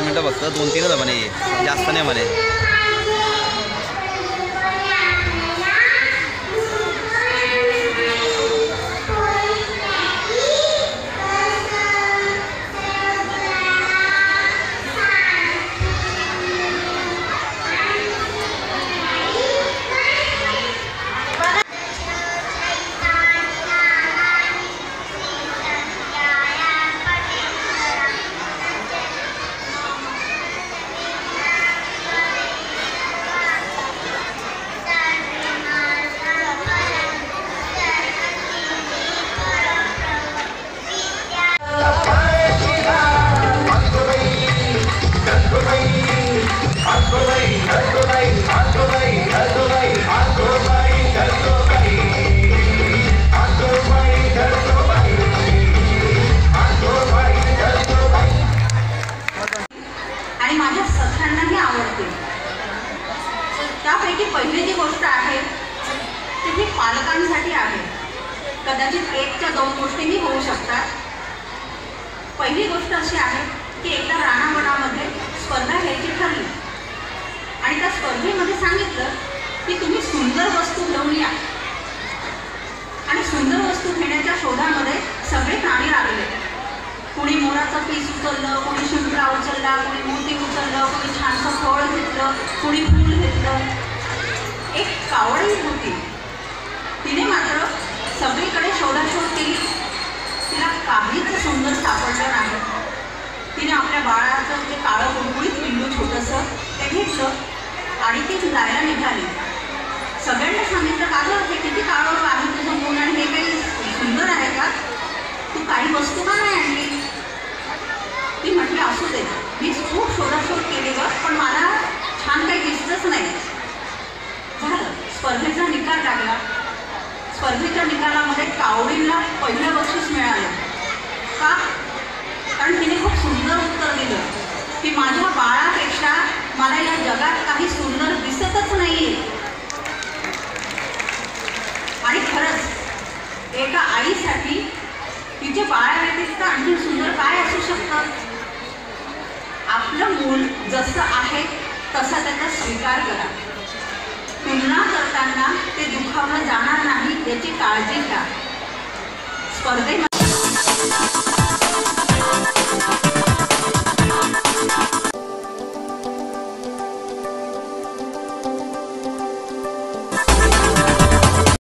5 मिनटं फक्त 2-3 म्हणे, जास्त नाही म्हणे. आणि माझ्या सगळ्यांनाही आवडते. त्यापैकी पहिली जी गोष्ट आहे ती ही पालकांसाठी आहे. कदाचित 1-2 गोष्टीही होऊ शकतात. पहिली गोष्ट अशी आहे की एकदा राणावनामध्ये स्पर्धा घ्यायची ठरली आणि त्या स्पर्धेमध्ये सांगितलं की तुम्ही सुंदर वस्तू घेऊन या. आणि सुंदर वस्तू घेण्याच्या शोधामध्ये सगळे प्राणी लागले. कोणी मोराचं पीस उचललं, कोणी शिंपला उचलला, कोणी मोती उचललं, कोणी छानसं फळ घेतलं, कोणी फूल घेतलं. एक कावळी होती, तिने मात्र सगळीकडे शोधाशोध केली. तिला काहीच सुंदर सापडलं नाही. तिने आपल्या बाळाचं ते काळं गुळगुळीत पिल्लू छोटंसं ते घेतलं आणि ती जायला निघाली. सगळ्यांना सांगितलं, का गं हे किती काळं आहे तुझं मूल आणि हे काही सुंदर आहे का, तू काही वस्तू का नाही आणली. ती म्हटली, असू दे, मी खूप शोधाशोध केली गं, पण मला छान काही दिसतंच नाही. झालं, स्पर्धेचा निकाल लागला. स्पर्धेच्या निकालामध्ये कावळीला पहिलं बक्षीस मिळालं. का? कारण तिने खूप सुंदर उत्तर दिलं की माझ्या बाळापेक्षा मला या जगात काही सुंदर दिसतच नाही. आणि खरंच एका आईसाठी तिच्या बाळाव्यतिरिक्त आणखी सुंदर काय असू शकतं. आपलं मूल जसं आहे तसा त्याचा स्वीकार करा. तुलना करताना ते दुखावलं जाणार नाही याची काळजी घ्या. स्पर्धेमध्ये